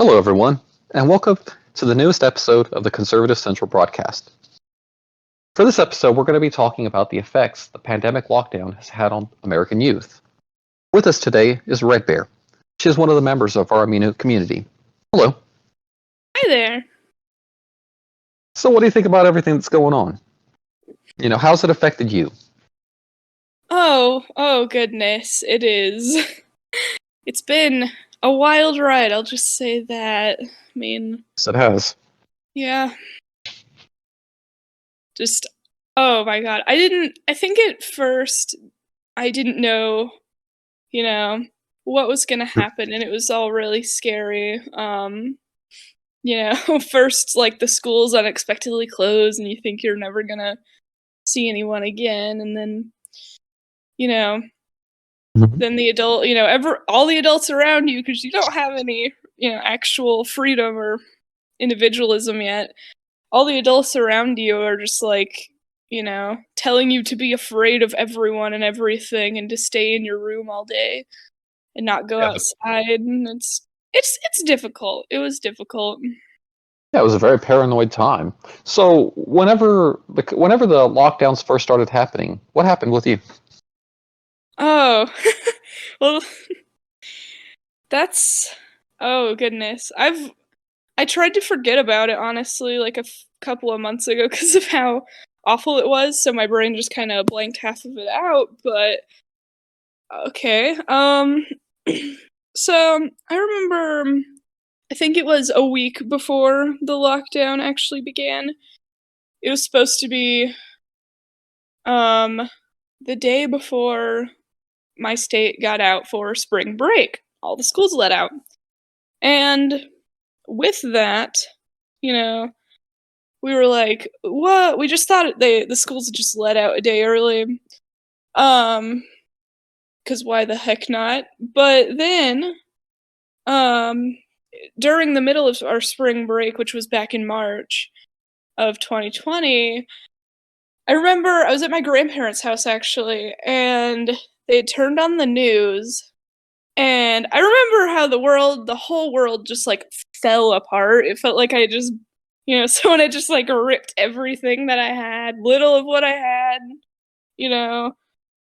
Hello, everyone, and welcome to the newest episode of the Conservative Central broadcast. For this episode, we're going to be talking about the effects the pandemic lockdown has had on American youth. With us today is Red Bear. She is one of the members of our Amino community. Hello. Hi there. So what do you think about everything that's going on? How's it affected you? Oh goodness, it is. It's been a wild ride, I'll just say that. I mean, Yes, it has. yeah. Just, oh my god. I think at first, I didn't know, what was gonna happen, and it was all really scary. First, like, the schools unexpectedly close, and you think you're never gonna see anyone again, and then, you know, than the adult, all the adults around you, because you don't have any, actual freedom or individualism yet. All the adults around you are just like, telling you to be afraid of everyone and everything and to stay in your room all day and not go outside. And it's difficult. It was difficult. Yeah, it was a very paranoid time. So whenever the lockdowns first started happening, what happened with you? Oh, well, that's, oh goodness. I tried to forget about it, honestly, like a couple of months ago because of how awful it was, so my brain just kind of blanked half of it out, but okay. So I remember, I think it was a week before the lockdown actually began. It was supposed to be the day before my state got out for spring break. All the schools let out. And with that, you know, we were like, what? We just thought the schools had just let out a day early. Because why the heck not? But then, during the middle of our spring break, which was back in March of 2020, I remember I was at my grandparents' house actually, and they had turned on the news, and I remember how the whole world just like fell apart. It felt like I just, someone had just like ripped everything that I had, little of what I had, you know,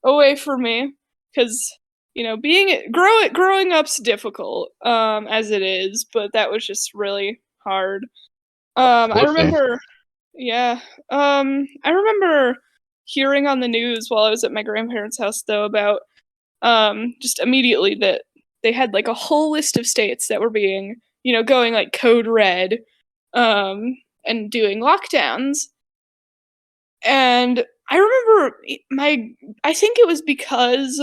away from me. Because, growing up's difficult, as it is, but that was just really hard. I Absolutely. remember, yeah, I remember hearing on the news while I was at my grandparents' house, though, about just immediately that they had like a whole list of states that were being, going like code red, and doing lockdowns. And I remember I think it was because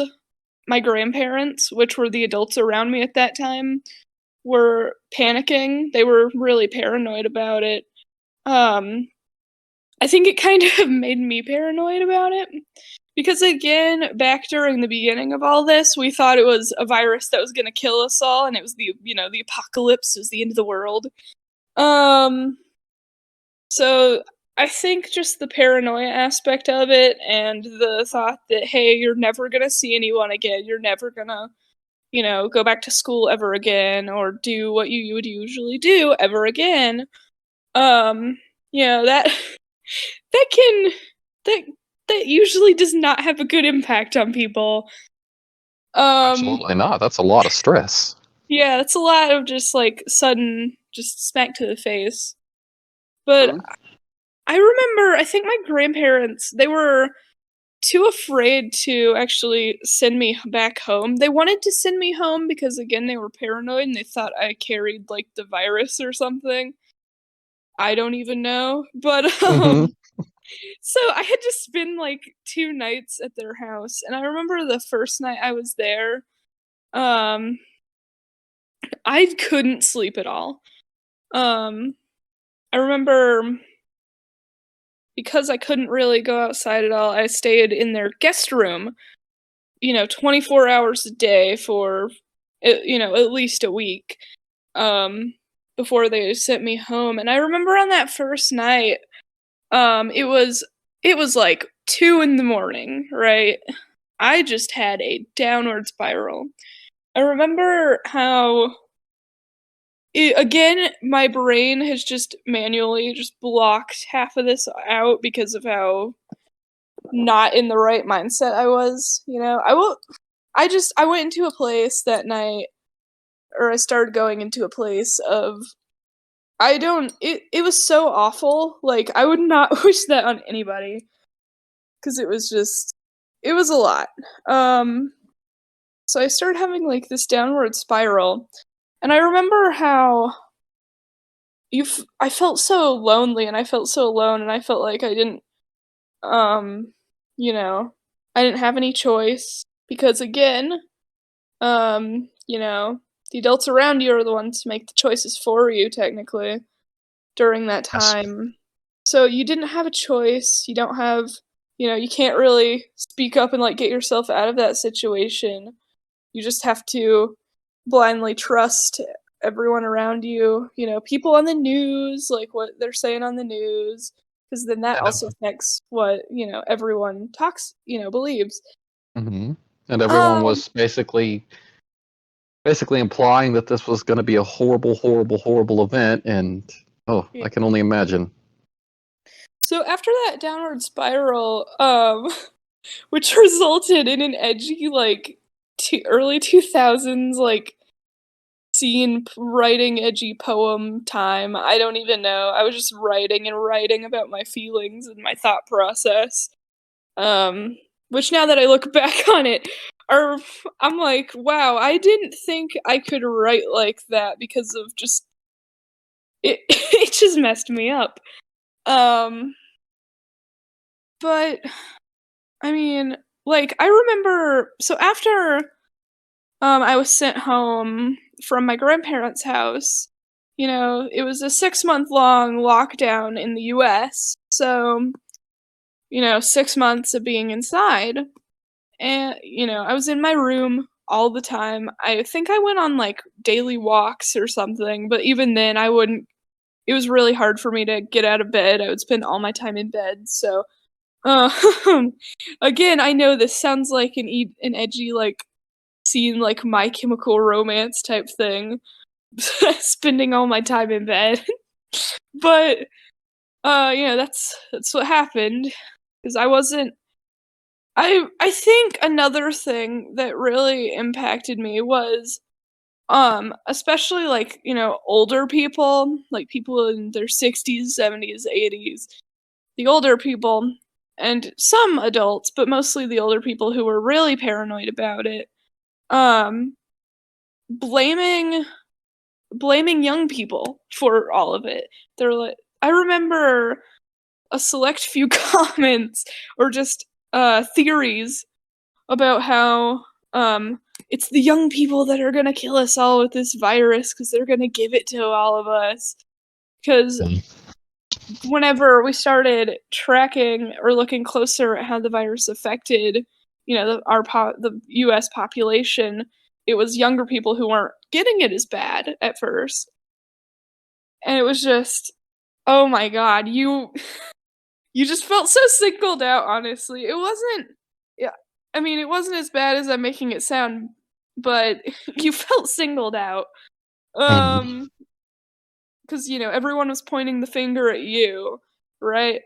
my grandparents, which were the adults around me at that time, were panicking. They were really paranoid about it. I think it kind of made me paranoid about it. Because again, back during the beginning of all this, we thought it was a virus that was going to kill us all, and it was the apocalypse, it was the end of the world. So I think just the paranoia aspect of it, and the thought that, hey, you're never going to see anyone again, you're never going to, go back to school ever again, or do what you would usually do ever again. That that can that that usually does not have a good impact on people. Absolutely not. That's a lot of stress. Yeah, that's a lot of just like sudden, just smack to the face. But I remember, I think my grandparents, they were too afraid to actually send me back home. They wanted to send me home because, again, they were paranoid and they thought I carried like the virus or something. I don't even know. But Mhm. so I had to spend like 2 nights at their house, and I remember the first night I was there, um, I couldn't sleep at all. Um, I remember because I couldn't really go outside at all, I stayed in their guest room, 24 hours a day for, at least a week, um, before they sent me home. And I remember on that first night, it was like 2 in the morning, right? I just had a downward spiral. I remember how again, my brain has just manually just blocked half of this out because of how not in the right mindset I was, you know. I went into a place that night, or I started going into a place of it was so awful. Like, I would not wish that on anybody, because it was a lot. So I started having like this downward spiral, and I remember how I felt so lonely, and I felt so alone, and I felt like I didn't, um, you know, I didn't have any choice because, again, you know, the adults around you are the ones who make the choices for you, technically, during that Yes. time. So you didn't have a choice. You don't have, you can't really speak up and like get yourself out of that situation. You just have to blindly trust everyone around you, people on the news, like what they're saying on the news, because then that And, also affects what, everyone believes. mhm. And everyone Um, was basically implying that this was going to be a horrible, horrible, horrible event, and oh, yeah. I can only imagine. So after that downward spiral, which resulted in an edgy, like, early 2000s, like, writing edgy poem time. I don't even know. I was just writing and writing about my feelings and my thought process. Um, which now that I look back on it, I'm like, wow, I didn't think I could write like that because of just it. It just messed me up. Um, but I mean, like, I remember. So after I was sent home from my grandparents' house. It was a 6-month long lockdown in the US. So, 6 months of being inside. And, I was in my room all the time. I think I went on like daily walks or something, but even then, it was really hard for me to get out of bed. I would spend all my time in bed. So, um, again, I know this sounds like an edgy, like, scene, like My Chemical Romance type thing, spending all my time in bed. But that's what happened, because I wasn't. I think another thing that really impacted me was, especially, like, older people, like people in their 60s, 70s, 80s, the older people, and some adults, but mostly the older people who were really paranoid about it, um blaming young people for all of it. They're like, I remember a select few comments, or just theories about how it's the young people that are gonna kill us all with this virus because they're gonna give it to all of us. Because Mm. whenever we started tracking or looking closer at how the virus affected, the U.S. population, it was younger people who weren't getting it as bad at first, and it was just, oh my god, you just felt so singled out. Honestly, it wasn't. Yeah, I mean, it wasn't as bad as I'm making it sound, but you felt singled out. Mhm. Um, because everyone was pointing the finger at you, right?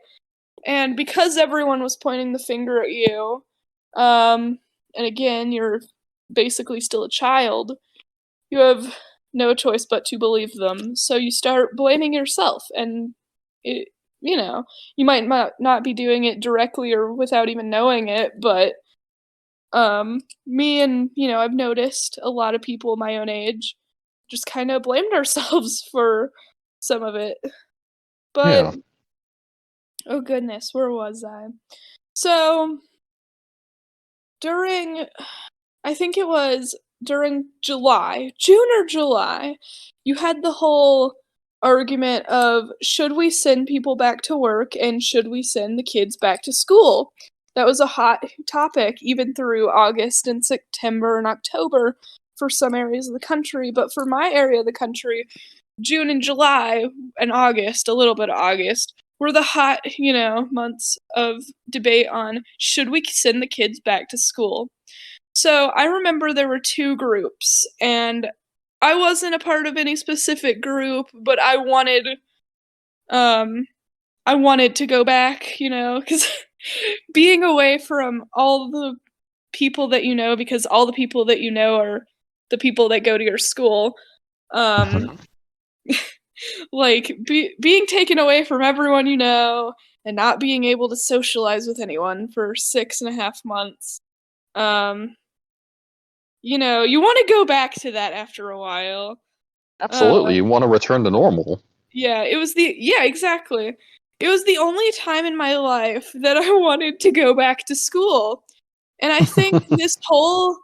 And because everyone was pointing the finger at you, and again, you're basically still a child, you have no choice but to believe them. So you start blaming yourself, and it, you might not be doing it directly or without even knowing it, but me and, I've noticed a lot of people my own age just kind of blamed ourselves for some of it. But Yeah. oh goodness, where was I? So during I think it was during June or July, you had the whole argument of, should we send people back to work and should we send the kids back to school? That was a hot topic even through August and September and October for some areas of the country. But for my area of the country, June and July and August, a little bit of August, were the hot, months of debate on, should we send the kids back to school? So I remember there were two groups, and I wasn't a part of any specific group, but um I wanted to go back, because being away from all the people that you know, because all the people that you know are the people that go to your school. Um, Mhm. like being taken away from everyone you know and not being able to socialize with anyone for 6.5 months. Um, you want to go back to that after a while. Absolutely. You Um, want to return to normal. yeah, exactly. It was the only time in my life that I wanted to go back to school. And I think this whole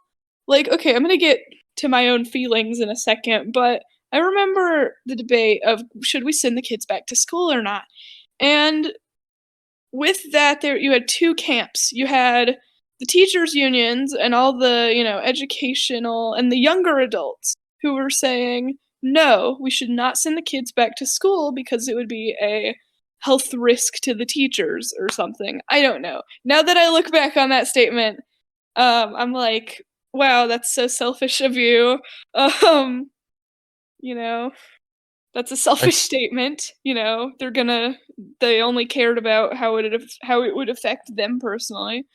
okay, I'm gonna get to my own feelings in a second, but I remember the debate of should we send the kids back to school or not? And with that, there you had two camps. You had the teachers' unions and all the, educational and the younger adults who were saying, no, we should not send the kids back to school because it would be a health risk to the teachers or something. I don't know. Now that I look back on that statement, I'm like, wow, that's so selfish of you. Um, you know, that's a I, selfish statement. They only cared about how it would affect them personally.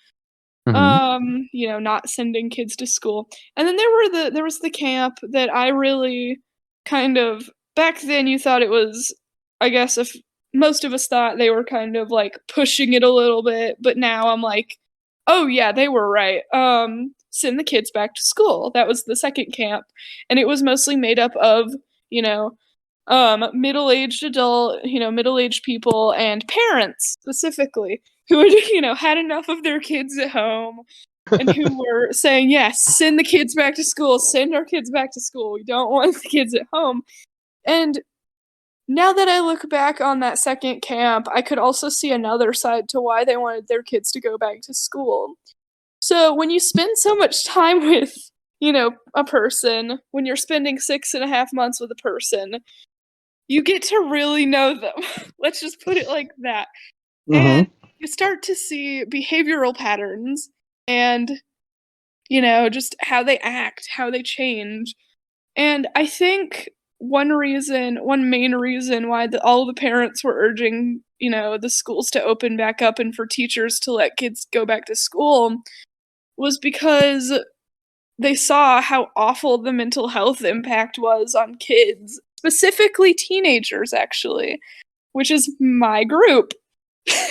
mhm. Not sending kids to school. And then there was the camp that I really kind of back then you thought it was I guess if most of us thought they were kind of like pushing it a little bit, but now I'm like, "Oh yeah, they were right. Send the kids back to school." That was the second camp, and it was mostly made up of, you know, middle-aged people and parents specifically who had, had enough of their kids at home and who were saying, yes, send the kids back to school, send our kids back to school. We don't want the kids at home. And now that I look back on that second camp, I could also see another side to why they wanted their kids to go back to school. So when you spend so much time with, a person, when you're spending 6.5 months with a person, you get to really know them. Let's just put it like that. And Mhm. you start to see behavioral patterns and, just how they act, how they change. And I think one main reason why all the parents were urging, the schools to open back up and for teachers to let kids go back to school was because they saw how awful the mental health impact was on kids, specifically teenagers, actually, which is my group.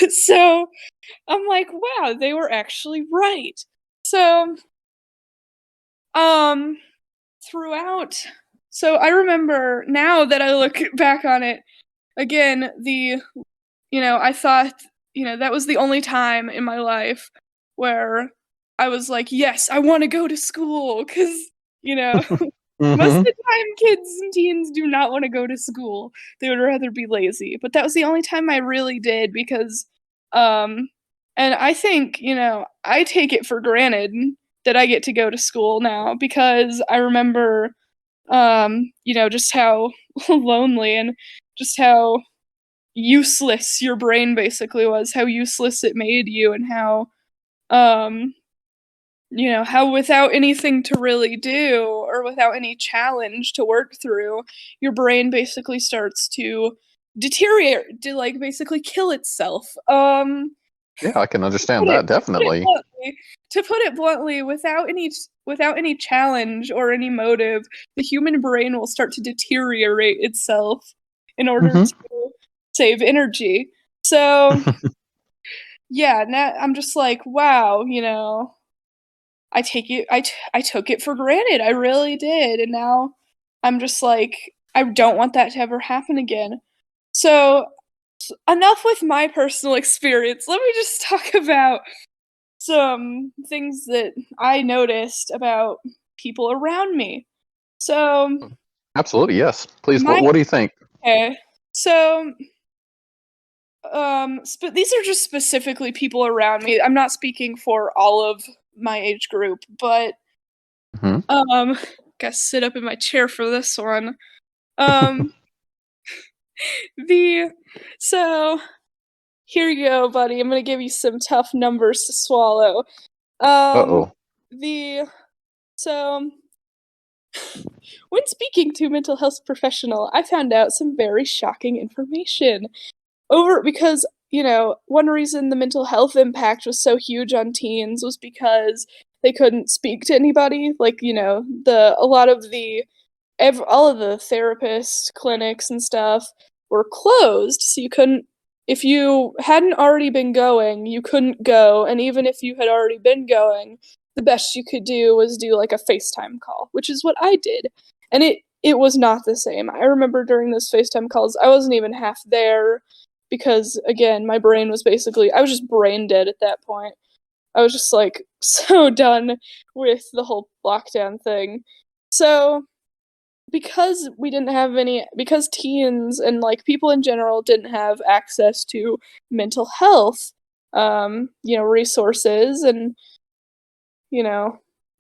So I'm like, wow, they were actually right. So, um, throughout, so I remember now that I look back on it again, I thought, that was the only time in my life where I was like, yes, I want to go to school because, you know, most of Mhm. the time, kids and teens do not want to go to school. They would rather be lazy. But that was the only time I really did because, um, and I think, I take it for granted that I get to go to school now because I remember, just how lonely and just how useless your brain basically was, how useless it made you, and um, how without anything to really do or without any challenge to work through, your brain basically starts to deteriorate, to like basically kill itself. Yeah, I can understand Put it that put it definitely. bluntly, to put it bluntly, without any challenge or any motive, the human brain will start to deteriorate itself in order Mhm. to save energy. So yeah, now I'm just like, wow, I took it for granted. I really did. And now I'm just like, I don't want that to ever happen again. So, enough with my personal experience. Let me just talk about some things that I noticed about people around me. So, Absolutely, yes. Please, what my what do you think? okay. So, these are just specifically people around me. I'm not speaking for all of my age group, but Mhm. Um, gotta sit up in my chair for this one. Um, the so here you go, buddy. I'm gonna give you some tough numbers to swallow. Um, Uh-oh. the so When speaking to a mental health professional, I found out some very shocking information. Because, one reason the mental health impact was so huge on teens was because they couldn't speak to anybody. Like, a lot of all of the therapist clinics and stuff were closed, so you couldn't, if you hadn't already been going, you couldn't go, and even if you had already been going, the best you could do was do like a FaceTime call, which is what I did. And it was not the same. I remember during those FaceTime calls, I wasn't even half there because again, my brain was basically, I was just brain dead at that point. I was just like so done with the whole lockdown thing. So because teens and like people in general didn't have access to mental health resources, and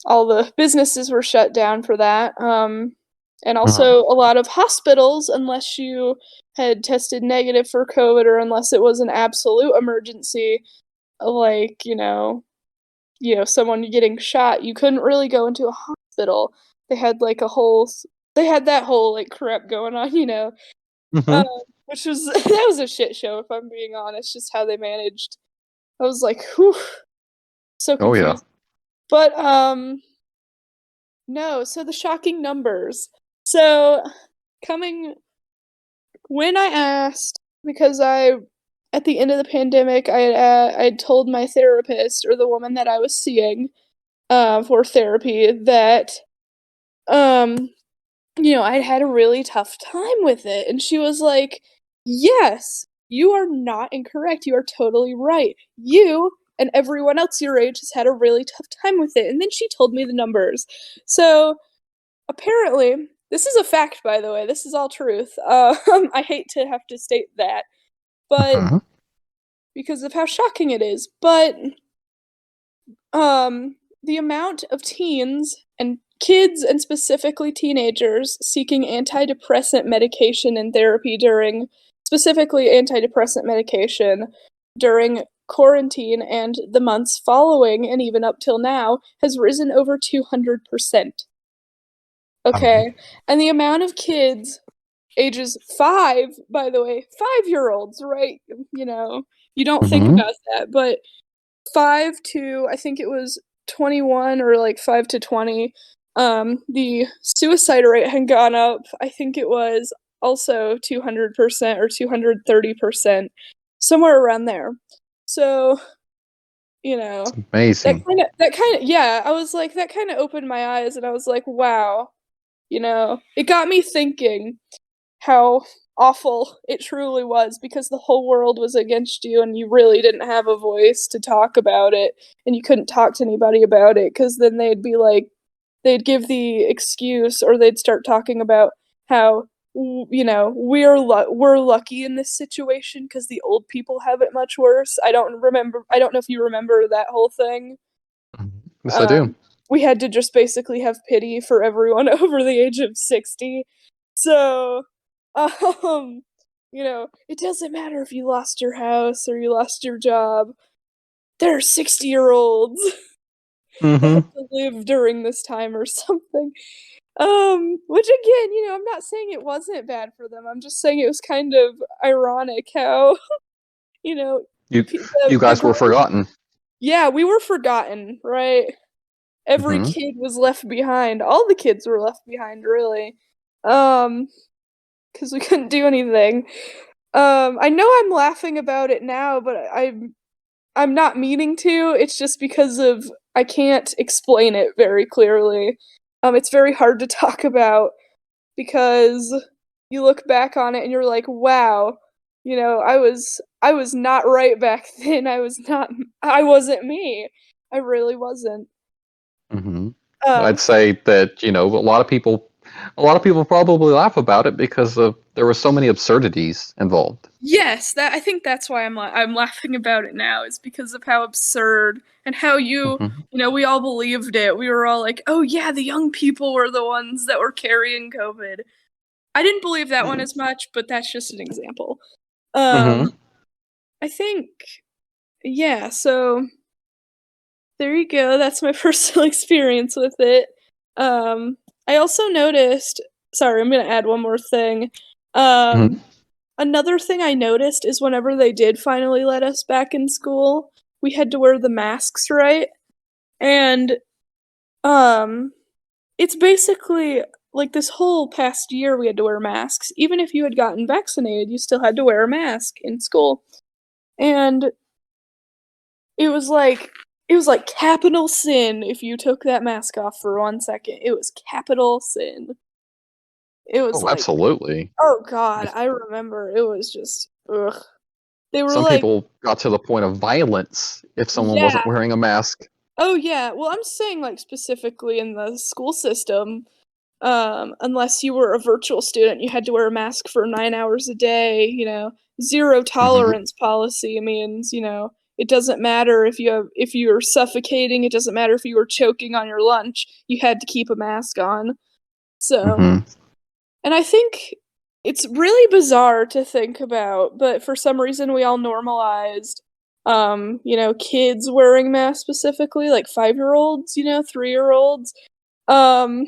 all the businesses were shut down for that, and also a lot of hospitals, unless you had tested negative for COVID or unless it was an absolute emergency, like someone getting shot, you couldn't really go into a hospital. They had like they had that whole like crap going on, Mm-hmm. which was that was a shit show if I'm being honest. Just how they managed. I was like, whew, so Oh yeah. confused. But no. So the shocking numbers. So coming when I asked, because at the end of the pandemic, I told my therapist, or the woman that I was seeing for therapy, that I'd had a really tough time with it. And she was like, yes, you are not incorrect. You are totally right. You and everyone else your age has had a really tough time with it. And then she told me the numbers. So apparently, this is a fact, by the way. This is all truth. I hate to have to state that, but Mm-hmm. because of how shocking it is. But the amount of teens and kids, and specifically teenagers, seeking antidepressant medication and therapy specifically antidepressant medication during quarantine and the months following, and even up till now, has risen over 200%. Okay, and the amount of kids ages 5, by the way, 5-year-olds, right? You don't think Mm-hmm. about that, but 5 to, I think it was 21, or like 5 to 20, the suicide rate had gone up. I think it was also 200% or 230%, somewhere around there. So, you It's know, amazing. yeah, I was like, that kind of opened my eyes, and I was like, wow, it got me thinking how awful it truly was, because the whole world was against you and you really didn't have a voice to talk about it, and you couldn't talk to anybody about it, because then they'd give the excuse, or they'd start talking about how we're lucky in this situation because the old people have it much worse. I don't know if you remember that whole thing. Mhm. Yes, I do. um, we had to just basically have pity for everyone over the age of 60. So, um, it doesn't matter if you lost your house or you lost your job. There are 60-year-olds that Mm-hmm. have to live during this time or something. Which again, I'm not saying it wasn't bad for them. I'm just saying it was kind of ironic how, you know, You the guys were growth. forgotten. Yeah, we were forgotten, right? Every Mm-hmm. kid was left behind. All the kids were left behind, really. Um, because we couldn't do anything. I know I'm laughing about it now, but I'm not meaning to. It's just because of I can't explain it very clearly. It's very hard to talk about because you look back on it and you're like, wow, I was not right back then. I wasn't me. I really wasn't. Mm-hmm. Um, I'd say that a lot of people probably laugh about it because there were so many absurdities involved. Yes, I think that's why I'm laughing about it now, is because of how absurd, and how Mm-hmm. we all believed it. We were all like, "Oh yeah, the young people were the ones that were carrying COVID." I didn't believe that one as much, but that's just an example. Mm-hmm. Um, I think, yeah, so there you go. That's my personal experience with it. Um, I also noticed, sorry, I'm going to add one more thing. Mhm. Another thing I noticed is whenever they did finally let us back in school, we had to wear the masks, right? And um it's basically like this whole past year we had to wear masks. Even if you had gotten vaccinated, you still had to wear a mask in school. And it was like it was like capital sin if you took that mask off for 1 second. It was capital sin. It was Oh, like, absolutely. oh god, Just I remember it was just ugh. They were some like, people got to the point of violence if someone yeah. wasn't wearing a mask. Oh yeah. Well, I'm saying like specifically in the school system, unless you were a virtual student, you had to wear a mask for 9 hours a day. Zero Mhm. tolerance policy means, it doesn't matter if you're suffocating, it doesn't matter if you were choking on your lunch, you had to keep a mask on. So, Mhm. and I think it's really bizarre to think about, but for some reason we all normalized kids wearing masks specifically, like 5-year-olds, 3-year-olds. Um,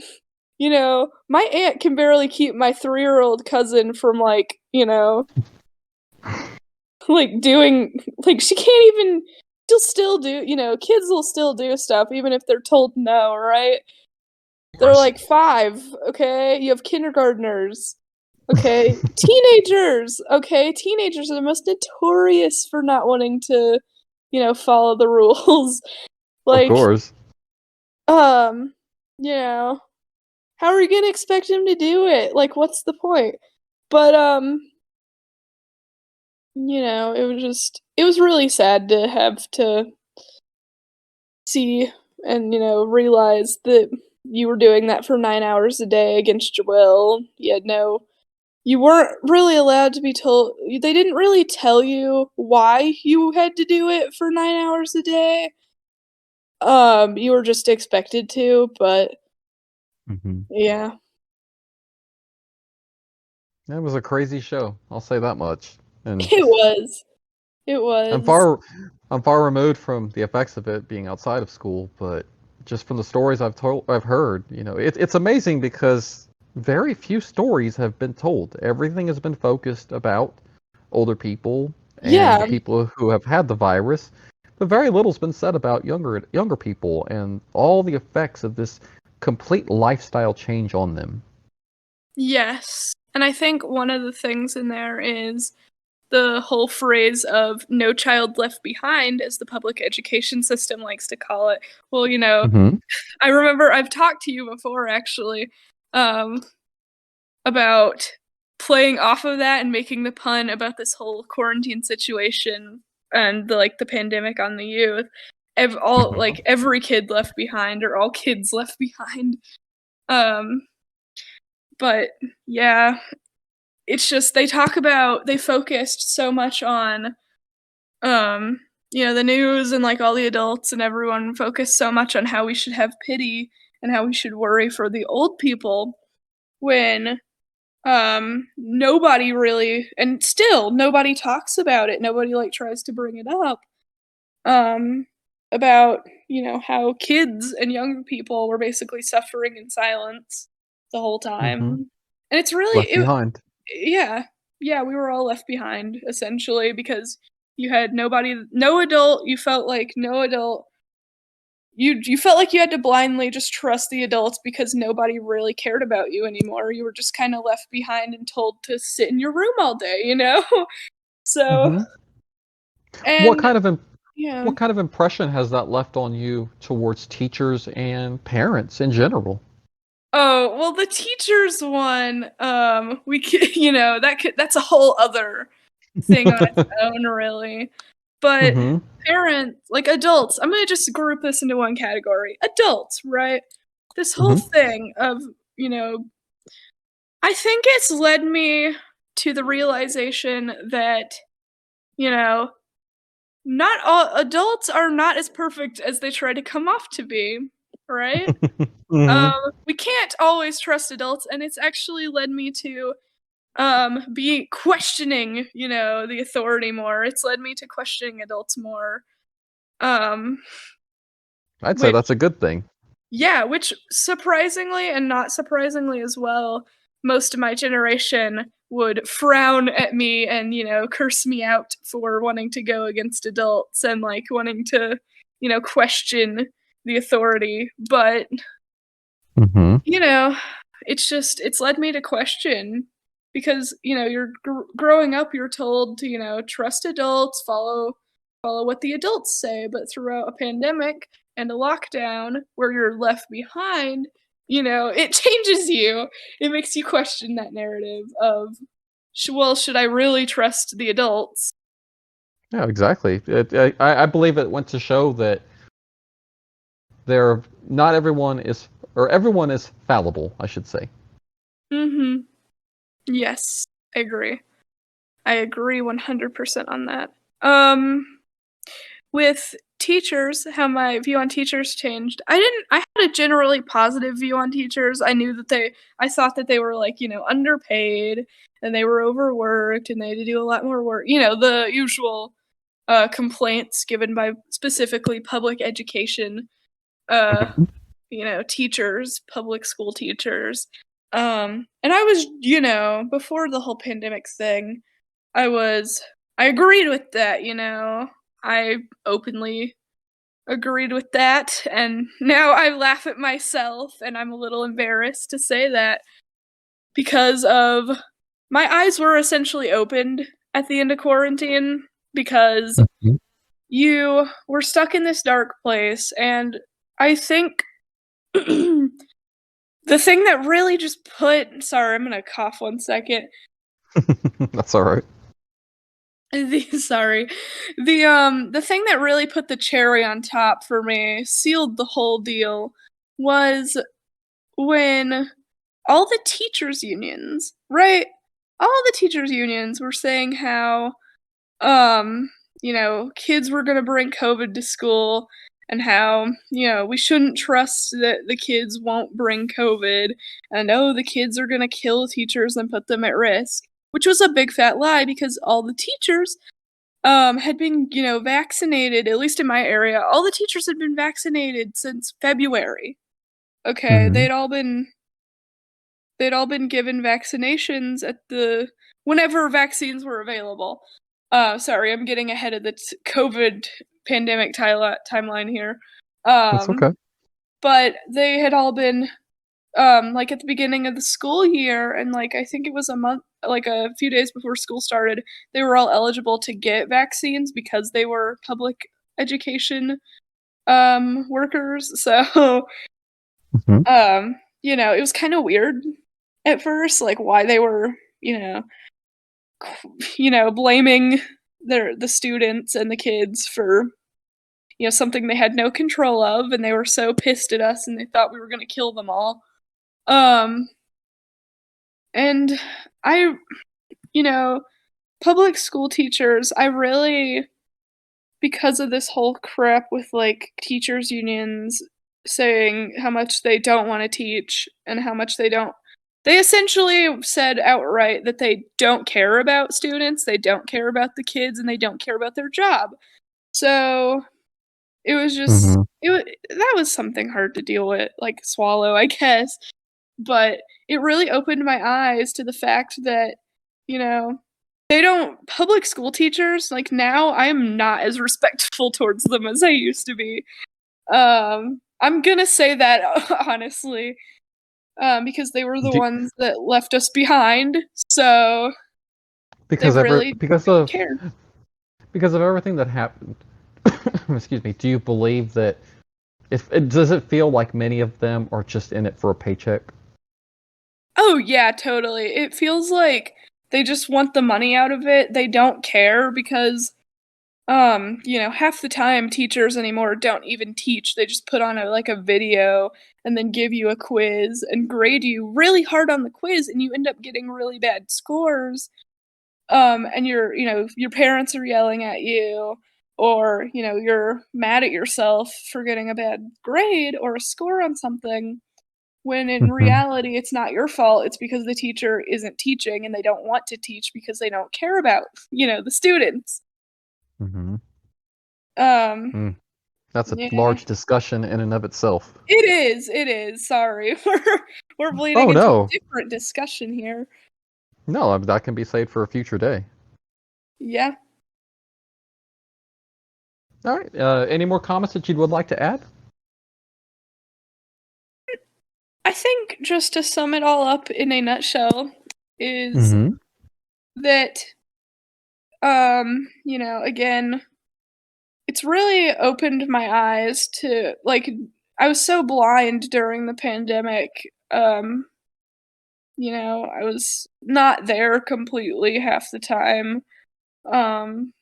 my aunt can barely keep my 3-year-old cousin from like doing like she can't even she'll still do, kids will still do stuff even if they're told no, right? Of They're course. like 5, okay? You have kindergartners. Okay, teenagers. Okay, teenagers are the most notorious for not wanting to, follow the rules. Of Like, course. um, you know, how are you gonna expect him to do it? Like, what's the point? But it was really sad to have to see and realize that you were doing that for 9 hours a day against your will. You weren't really allowed to be told. They didn't really tell you why you had to do it for 9 hours a day. You were just expected to, but Mhm. yeah, It was a crazy show. I'll say that much. And it was. It I'm was. far I'm far removed from the effects of it being outside of school, but just from the stories I've heard, it's amazing because very few stories have been told. Everything has been focused about older people and the Yeah, people who have had the virus, but very little's been said about younger people and all the effects of this complete lifestyle change on them. yes. And I think one of the things in there is the whole phrase of "no child left behind," as the public education system likes to call it. Well, Hmm. I remember I've talked to you before actually, um, about playing off of that and making the pun about this whole quarantine situation and the pandemic on the youth. Every kid left behind or all kids left behind. Um, but yeah, it's just they focused so much on um the news and like all the adults and everyone focused so much on how we should have pity and how we should worry for the old people when nobody really, and still nobody talks about it, nobody like tries to bring it up um about how kids and younger people were basically suffering in silence the whole Hmm. time. And it's really Left behind. yeah, yeah, we were all left behind essentially because you had nobody, no adult, you felt like no adult, you felt like you had to blindly just trust the adults because nobody really cared about you anymore. You were just kind of left behind and told to sit in your room all day, you know? So, Hmm. What and kind of yeah. what kind of impression has that left on you towards teachers and parents in general? Oh, well, the teachers one, we could, that's a whole other thing on its own, really. But Hmm. parents, like adults, I'm gonna just group this into one category. Adults, right? This whole Hmm. thing of, you know, I think it's led me to the realization that, you know, not all adults are not as perfect as they try to come off to be, right? Hmm. We can't always trust adults, and it's actually led me to be questioning, the authority more. It's led me to questioning adults more. Um I'd say which that's a good thing. Yeah, which surprisingly and not surprisingly as well, most of my generation would frown at me and, curse me out for wanting to go against adults and like wanting to, question the authority. But, Mm-hmm. you know, it's led me to question because, you're growing up, you're told to, trust adults, follow what the adults say, but throughout a pandemic and a lockdown where you're left behind, it changes you. It makes you question that narrative of, well, should I really trust the adults? Yeah, exactly. I believe it went to show that there not everyone is or everyone is fallible, I should say. Mm-hmm. Yes, I agree. I agree 100% on that. With teachers, how my view on teachers changed. I had a generally positive view on teachers. I thought that they were like, underpaid and they were overworked and they had to do a lot more work. The usual complaints given by specifically public education uh, Mhm. teachers, public school teachers. And I was, before the whole pandemic thing, I agreed with that, I openly agreed with that, and now I laugh at myself, and I'm a little embarrassed to say that because of my eyes were essentially opened at the end of quarantine because Mhm. you were stuck in this dark place, and I think the thing that really just sorry, I'm gonna cough 1 second. That's all right. Sorry. The thing that really put the cherry on top for me, sealed the whole deal, was when all the teachers unions, right? All the teachers unions were saying how um, kids were going to bring COVID to school and how, we shouldn't trust that the kids won't bring COVID and oh, the kids are going to kill teachers and put them at risk, which was a big fat lie because all the teachers had been, vaccinated, at least in my area, all the teachers had been vaccinated since February. Okay, Hmm. they'd all been given vaccinations at the whenever vaccines were available. Sorry, I'm getting ahead of the COVID pandemic timeline here. That's Um, okay. but they had all been like at the beginning of the school year, and like I think it was a month, like a few days before school started, they were all eligible to get vaccines because they were public education workers. So Hmm. it was kind of weird at first, like why they were, blaming the students and the kids for something they had no control of, and they were so pissed at us and they thought we were going to kill them all. Um, and I, you know, public school teachers, I really, because of this whole crap with like teachers unions saying how much they don't want to teach and how much they essentially said outright that they don't care about students, they don't care about the kids, and they don't care about their job. So it was just Hmm. that was something hard to deal with, like swallow, I guess. But it really opened my eyes to the fact that, you know, they don't public school teachers, like now I am not as respectful towards them as I used to be. I'm gonna say that honestly, because they were the Do, ones that left us behind, so they because ever really don't care. because of everything that happened. Excuse me. Do you believe that if does it feel like many of them are just in it for a paycheck? Oh yeah, totally. It feels like they just want the money out of it. They don't care because half the time teachers anymore don't even teach. They just put on a video and then give you a quiz and grade you really hard on the quiz and you end up getting really bad scores. And your parents are yelling at you or, you're mad at yourself for getting a bad grade or a score on something when in Hmm. reality it's not your fault. It's because the teacher isn't teaching and they don't want to teach because they don't care about, the students. Hmm. Um Mm. That's a Yeah. large discussion in and of itself. It is. It is. Sorry. We're bleeding Oh into a no, different discussion here. no, that can be saved for a future day. Yeah. All right. Any more comments that you would like to add? I think just to sum it all up in a nutshell is Mm-hmm. that again, it's really opened my eyes to like I was so blind during the pandemic. I was not there completely half the time. Um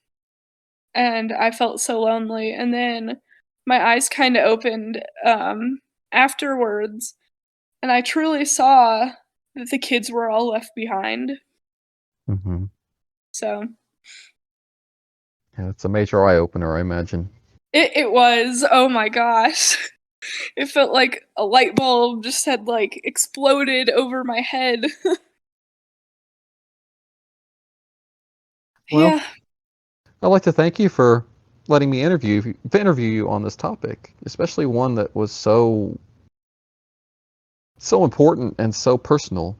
and I felt so lonely, and then my eyes kind of opened afterwards, and I truly saw that the kids were all left behind. Mm-hmm. So Yeah, it's a major eye opener, I imagine. it was, oh my gosh. It felt like a light bulb just had like exploded over my head. Well, Yeah. I'd like to thank you for letting me interview you on this topic, especially one that was so important and so personal.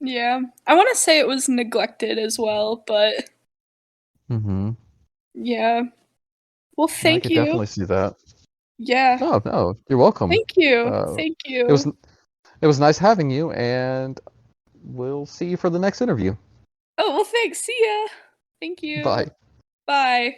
Yeah. I want to say it was neglected as well, but Mm-hmm. yeah. Well, I thank could you. definitely see that. Yeah. Oh no, you're welcome. Thank you. Uh, Thank it was you. it was nice having you, and we'll see you for the next interview. Oh, well, thanks. See ya. Thank you. Bye. Bye.